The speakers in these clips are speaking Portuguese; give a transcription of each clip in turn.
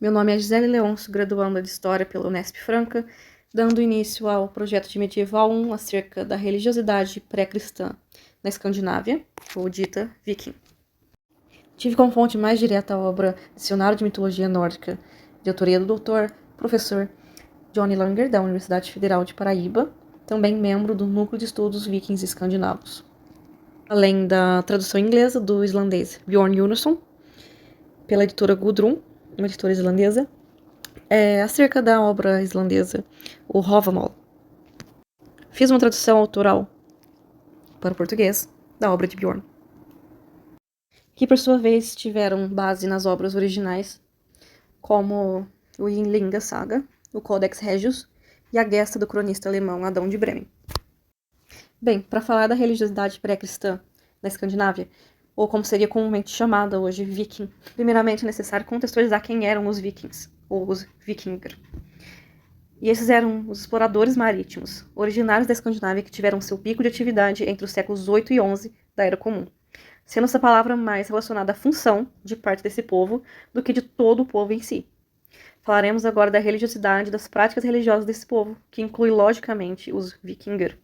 Meu nome é Gisele Leôncio, graduanda de História pela Unesp Franca, dando início ao projeto de Medieval 1 acerca da religiosidade pré-cristã na Escandinávia, ou dita Viking. Tive como fonte mais direta a obra Dicionário de Mitologia Nórdica, de autoria do Dr. Professor Johnny Langer, da Universidade Federal de Paraíba, também membro do Núcleo de Estudos Vikings Escandinavos. Além da tradução inglesa do islandês Bjorn Jónsson, pela editora Gudrun, uma editora islandesa, acerca da obra islandesa, o Havamal. Fiz uma tradução autoral para o português da obra de Bjorn, que por sua vez tiveram base nas obras originais, como o Ynglinga Saga, o Codex Regius e a Gesta do cronista alemão Adão de Bremen. Bem, para falar da religiosidade pré-cristã na Escandinávia, ou como seria comumente chamada hoje, viking, primeiramente é necessário contextualizar quem eram os vikings, ou os vikinger. E esses eram os exploradores marítimos, originários da Escandinávia, que tiveram seu pico de atividade entre os séculos 8 e 11 da Era Comum, sendo essa palavra mais relacionada à função de parte desse povo do que de todo o povo em si. Falaremos agora da religiosidade e das práticas religiosas desse povo, que inclui, logicamente, os vikinger.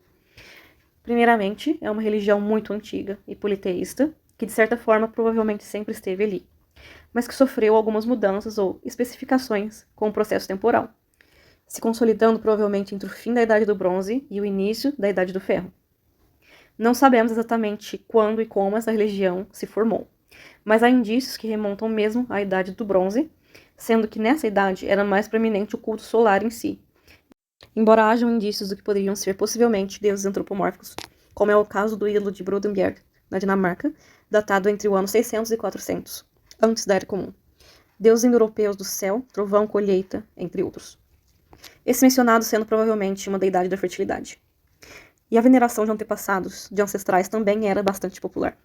Primeiramente, é uma religião muito antiga e politeísta, que de certa forma provavelmente sempre esteve ali, mas que sofreu algumas mudanças ou especificações com o processo temporal, se consolidando provavelmente entre o fim da Idade do Bronze e o início da Idade do Ferro. Não sabemos exatamente quando e como essa religião se formou, mas há indícios que remontam mesmo à Idade do Bronze, sendo que nessa idade era mais proeminente o culto solar em si, embora hajam indícios do que poderiam ser possivelmente deuses antropomórficos, como é o caso do ídolo de Brodenbjerg, na Dinamarca, datado entre o ano 600 e 400, antes da Era Comum. Deuses indo-europeus do céu, trovão, colheita, entre outros. Esse mencionado sendo provavelmente uma deidade da fertilidade. E a veneração de antepassados, de ancestrais, também era bastante popular.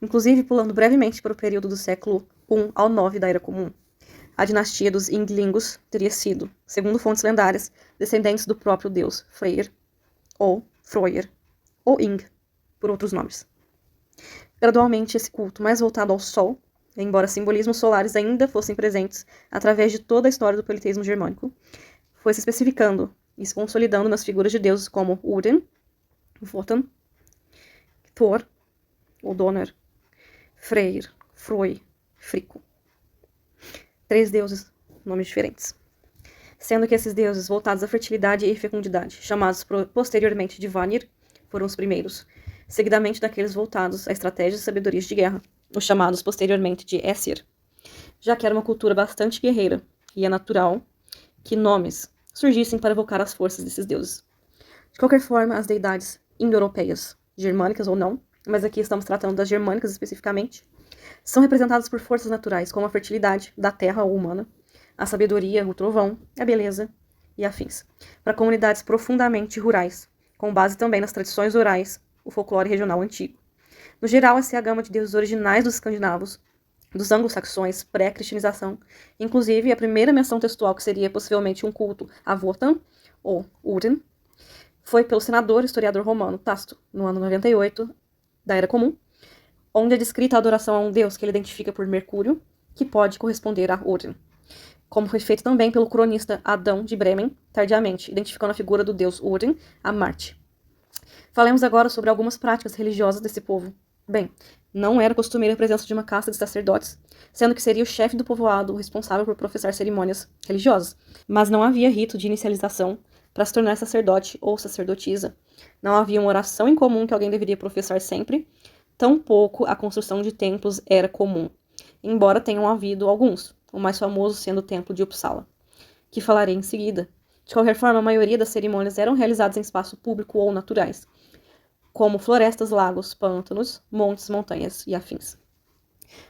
Inclusive, pulando brevemente para o período do século I ao IX da Era Comum, a dinastia dos Ynglingus teria sido, segundo fontes lendárias, descendentes do próprio deus Freyr, ou Freyr, ou Yng, por outros nomes. Gradualmente, esse culto mais voltado ao Sol, embora simbolismos solares ainda fossem presentes através de toda a história do politeísmo germânico, foi se especificando e se consolidando nas figuras de deuses como Odin, Wotan, Thor, ou Donner, Freyr, Froi, Fricko. 3 deuses, nomes diferentes. Sendo que esses deuses voltados à fertilidade e fecundidade, chamados posteriormente de Vanir, foram os primeiros, seguidamente daqueles voltados a estratégias e sabedorias de guerra, os chamados posteriormente de Aesir, já que era uma cultura bastante guerreira, e é natural que nomes surgissem para evocar as forças desses deuses. De qualquer forma, as deidades indo-europeias, germânicas ou não, mas aqui estamos tratando das germânicas especificamente, são representadas por forças naturais, como a fertilidade da terra ou humana, a sabedoria, o trovão, a beleza e afins, para comunidades profundamente rurais, com base também nas tradições orais, o folclore regional antigo. No geral, essa é a gama de deuses originais dos escandinavos, dos anglo-saxões, pré-cristianização, inclusive a primeira menção textual, que seria possivelmente um culto a Wotan, ou Odin, foi pelo senador e historiador romano Tácito, no ano 98 da Era Comum, onde é descrita a adoração a um deus que ele identifica por Mercúrio, que pode corresponder a Odin, como foi feito também pelo cronista Adão de Bremen, tardiamente, identificando a figura do deus Odin a Marte. Falemos agora sobre algumas práticas religiosas desse povo. Bem, não era costumeira a presença de uma casta de sacerdotes, sendo que seria o chefe do povoado o responsável por professar cerimônias religiosas, mas não havia rito de inicialização para se tornar sacerdote ou sacerdotisa. Não havia uma oração em comum que alguém deveria professar sempre, tampouco a construção de templos era comum, embora tenham havido alguns, o mais famoso sendo o templo de Uppsala, que falarei em seguida. De qualquer forma, a maioria das cerimônias eram realizadas em espaço público ou naturais, como florestas, lagos, pântanos, montes, montanhas e afins.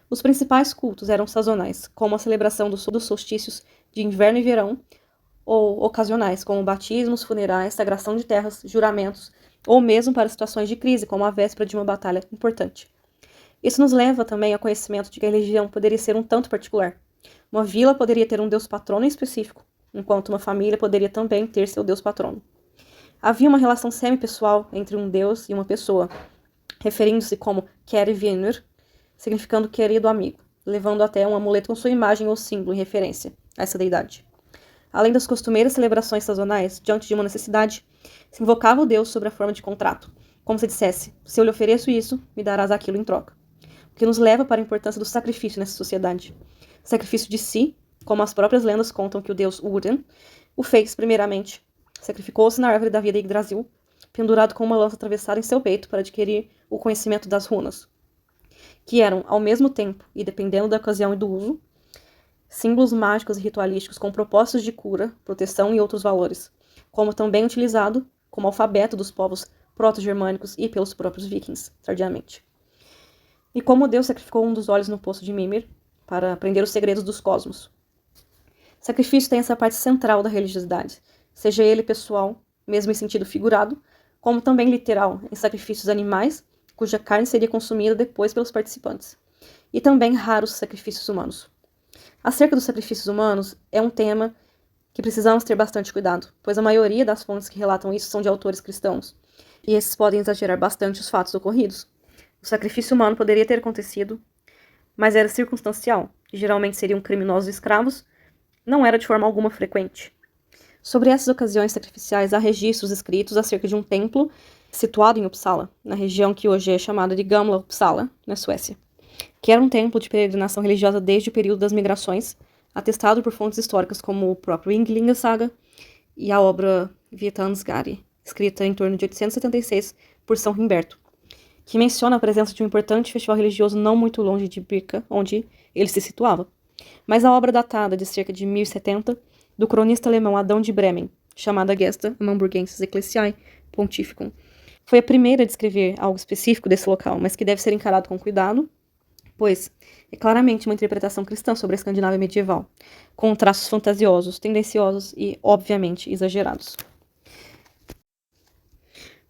Os principais cultos eram sazonais, como a celebração dos solstícios de inverno e verão, ou ocasionais, como batismos, funerais, sagração de terras, juramentos, ou mesmo para situações de crise, como a véspera de uma batalha importante. Isso nos leva também ao conhecimento de que a religião poderia ser um tanto particular. Uma vila poderia ter um deus patrono em específico, enquanto uma família poderia também ter seu deus patrono. Havia uma relação semi-pessoal entre um deus e uma pessoa, referindo-se como kære vinur, significando querido amigo, levando até um amuleto com sua imagem ou símbolo em referência a essa deidade. Além das costumeiras celebrações sazonais, diante de uma necessidade, se invocava o deus sob a forma de contrato, como se dissesse: se eu lhe ofereço isso, me darás aquilo em troca. O que nos leva para a importância do sacrifício nessa sociedade. Sacrifício de si, como as próprias lendas contam que o deus Uden o fez primeiramente. Sacrificou-se na árvore da vida Yggdrasil, pendurado com uma lança atravessada em seu peito para adquirir o conhecimento das runas, que eram, ao mesmo tempo, e dependendo da ocasião e do uso, símbolos mágicos e ritualísticos com propósitos de cura, proteção e outros valores, como também utilizado como alfabeto dos povos proto-germânicos e pelos próprios vikings, tardiamente. E como Deus sacrificou um dos olhos no poço de Mimir para aprender os segredos dos cosmos. Sacrifício tem essa parte central da religiosidade, seja ele pessoal, mesmo em sentido figurado, como também literal, em sacrifícios animais, cuja carne seria consumida depois pelos participantes, e também raros sacrifícios humanos. Acerca dos sacrifícios humanos, é um tema que precisamos ter bastante cuidado, pois a maioria das fontes que relatam isso são de autores cristãos, e esses podem exagerar bastante os fatos ocorridos. O sacrifício humano poderia ter acontecido, mas era circunstancial, e geralmente seriam criminosos escravos, não era de forma alguma frequente. Sobre essas ocasiões sacrificiais, há registros escritos acerca de um templo situado em Uppsala, na região que hoje é chamada de Gamla Uppsala, na Suécia, que era um templo de peregrinação religiosa desde o período das migrações, atestado por fontes históricas como o próprio Ynglinga Saga e a obra Vitansgari, escrita em torno de 876 por São Humberto, que menciona a presença de um importante festival religioso não muito longe de Birka, onde ele se situava. Mas a obra datada de cerca de 1070, do cronista alemão Adão de Bremen, chamada Gesta Hamburgensis Ecclesiae Pontificum, foi a primeira a descrever algo específico desse local, mas que deve ser encarado com cuidado, pois é claramente uma interpretação cristã sobre a Escandinávia medieval, com traços fantasiosos, tendenciosos e, obviamente, exagerados.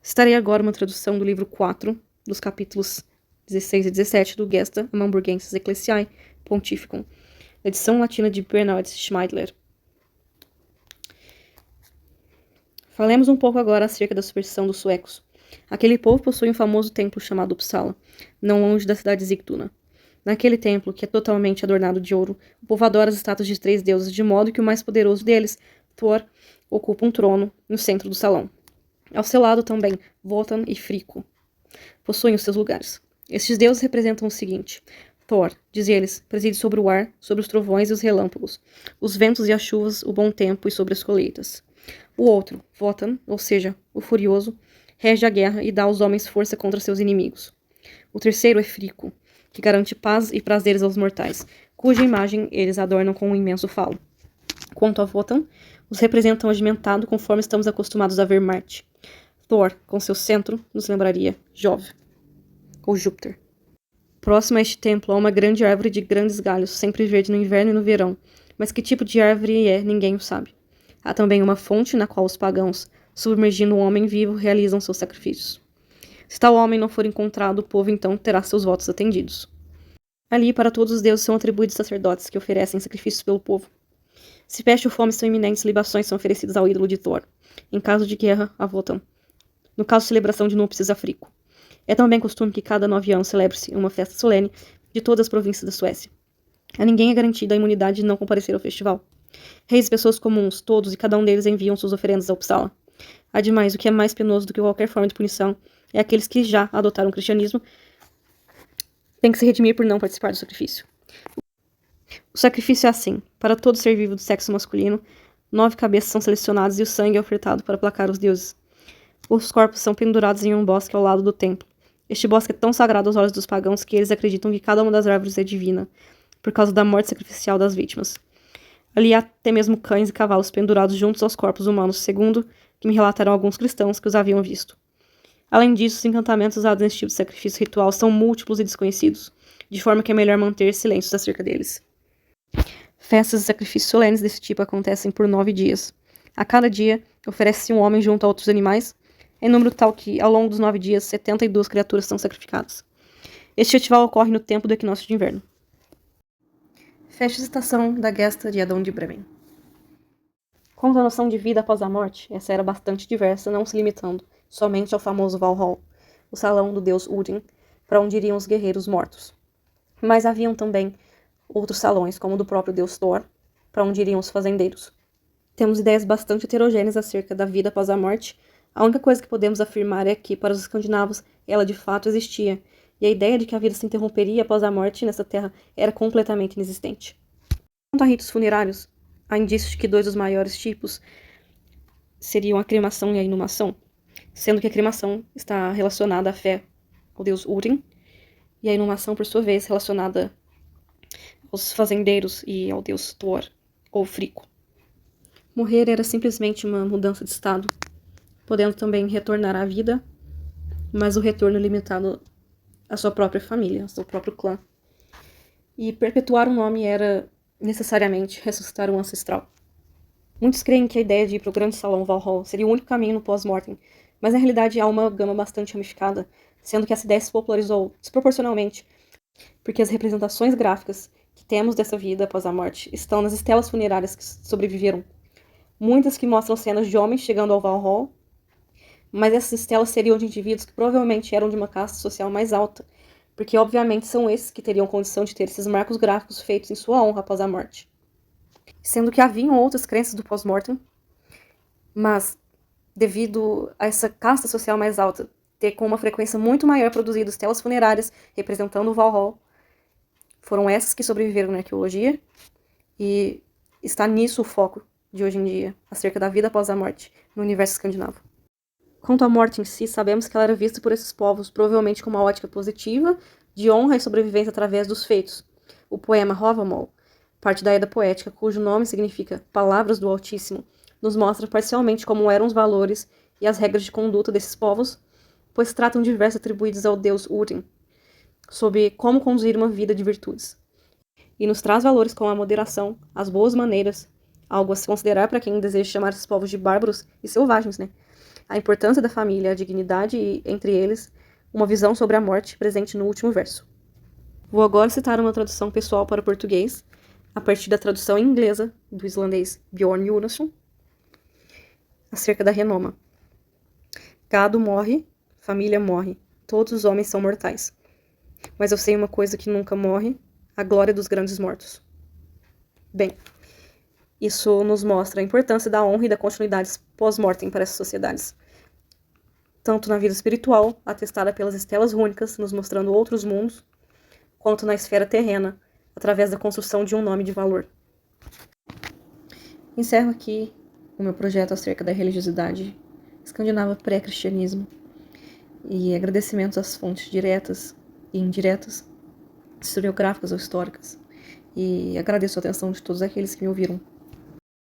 Citarei agora uma tradução do livro 4, dos capítulos 16 e 17 do Gesta Hamburgensis Ecclesiae Pontificum, edição latina de Bernhard Schmeidler. Falemos um pouco agora acerca da superstição dos suecos. Aquele povo possui um famoso templo chamado Uppsala, não longe da cidade de Sigtuna. Naquele templo, que é totalmente adornado de ouro, o povo adora as estátuas de 3 deuses, de modo que o mais poderoso deles, Thor, ocupa um trono no centro do salão. Ao seu lado também, Wotan e Frigg possuem os seus lugares. Estes deuses representam o seguinte: Thor, diz eles, preside sobre o ar, sobre os trovões e os relâmpagos, os ventos e as chuvas, o bom tempo e sobre as colheitas. O outro, Wotan, ou seja, o furioso, rege a guerra e dá aos homens força contra seus inimigos. O terceiro é Frigg, que garante paz e prazeres aos mortais, cuja imagem eles adornam com um imenso falo. Quanto a Wotan, os representam agimentado conforme estamos acostumados a ver Marte. Thor, com seu centro, nos lembraria Jove, ou Júpiter. Próximo a este templo há uma grande árvore de grandes galhos, sempre verde no inverno e no verão, mas que tipo de árvore é, ninguém o sabe. Há também uma fonte na qual os pagãos, submergindo um homem vivo, realizam seus sacrifícios. Se tal homem não for encontrado, o povo então terá seus votos atendidos. Ali, para todos os deuses são atribuídos sacerdotes que oferecem sacrifícios pelo povo. Se peste ou fome são iminentes, libações são oferecidas ao ídolo de Thor. Em caso de guerra, a Wotan. No caso de celebração de núpcias, a Frigg. É também costume que cada 9 anos celebre-se uma festa solene de todas as províncias da Suécia. A ninguém é garantida a imunidade de não comparecer ao festival. Reis e pessoas comuns, todos e cada um deles enviam suas oferendas a Uppsala. Ademais, o que é mais penoso do que qualquer forma de punição é aqueles que já adotaram o cristianismo têm que se redimir por não participar do sacrifício. O sacrifício é assim: para todo ser vivo do sexo masculino, 9 cabeças são selecionadas e o sangue é ofertado para aplacar os deuses. Os corpos são pendurados em um bosque ao lado do templo. Este bosque é tão sagrado aos olhos dos pagãos que eles acreditam que cada uma das árvores é divina, por causa da morte sacrificial das vítimas. Ali há até mesmo cães e cavalos pendurados juntos aos corpos humanos, segundo que me relataram alguns cristãos que os haviam visto. Além disso, os encantamentos usados neste tipo de sacrifício ritual são múltiplos e desconhecidos, de forma que é melhor manter silêncios acerca deles. Festas e sacrifícios solenes desse tipo acontecem por 9 dias. A cada dia, oferece-se um homem junto a outros animais, em número tal que, ao longo dos 9 dias, 72 criaturas são sacrificadas. Este festival ocorre no tempo do equinócio de inverno. Fecha a citação da Gesta de Adão de Bremen. Quanto à noção de vida após a morte, essa era bastante diversa, não se limitando somente ao famoso Valhall, o salão do deus Odin, para onde iriam os guerreiros mortos. Mas haviam também outros salões, como o do próprio deus Thor, para onde iriam os fazendeiros. Temos ideias bastante heterogêneas acerca da vida após a morte. A única coisa que podemos afirmar é que, para os escandinavos, ela de fato existia, e a ideia de que a vida se interromperia após a morte nessa terra era completamente inexistente. Quanto a ritos funerários, há indícios de que dois dos maiores tipos seriam a cremação e a inumação, sendo que a cremação está relacionada à fé ao deus Odin, e a inumação, por sua vez, relacionada aos fazendeiros e ao deus Thor, ou Frico. Morrer era simplesmente uma mudança de estado, podendo também retornar à vida, mas o retorno limitado à sua própria família, ao seu próprio clã. E perpetuar um nome era, necessariamente, ressuscitar um ancestral. Muitos creem que a ideia de ir para o grande salão Valhall seria o único caminho no pós-mortem, mas na realidade há uma gama bastante ramificada, sendo que essa ideia se popularizou desproporcionalmente, porque as representações gráficas que temos dessa vida após a morte estão nas estelas funerárias que sobreviveram. Muitas que mostram cenas de homens chegando ao Valhall, mas essas estelas seriam de indivíduos que provavelmente eram de uma casta social mais alta, porque obviamente são esses que teriam condição de ter esses marcos gráficos feitos em sua honra após a morte. Sendo que haviam outras crenças do pós-mortem, mas devido a essa casta social mais alta ter com uma frequência muito maior produzido estelas funerárias representando o Valhall, foram essas que sobreviveram na arqueologia, e está nisso o foco de hoje em dia, acerca da vida após a morte, no universo escandinavo. Quanto à morte em si, sabemos que ela era vista por esses povos provavelmente com uma ótica positiva, de honra e sobrevivência através dos feitos. O poema Havamal, parte da Edda poética, cujo nome significa Palavras do Altíssimo, nos mostra parcialmente como eram os valores e as regras de conduta desses povos, pois tratam de versos atribuídos ao deus Odin, sobre como conduzir uma vida de virtudes. E nos traz valores como a moderação, as boas maneiras, algo a se considerar para quem deseja chamar esses povos de bárbaros e selvagens, né? A importância da família, a dignidade e, entre eles, uma visão sobre a morte presente no último verso. Vou agora citar uma tradução pessoal para o português, a partir da tradução inglesa do islandês Bjorn Jónasson, acerca da renoma. Gado morre, família morre, todos os homens são mortais. Mas eu sei uma coisa que nunca morre, a glória dos grandes mortos. Bem, isso nos mostra a importância da honra e da continuidade pós-mortem para essas sociedades. Tanto na vida espiritual, atestada pelas estelas rúnicas, nos mostrando outros mundos, quanto na esfera terrena, através da construção de um nome de valor. Encerro aqui o meu projeto acerca da religiosidade escandinava pré-cristianismo e agradecimentos às fontes diretas e indiretas, historiográficas ou históricas, e agradeço a atenção de todos aqueles que me ouviram.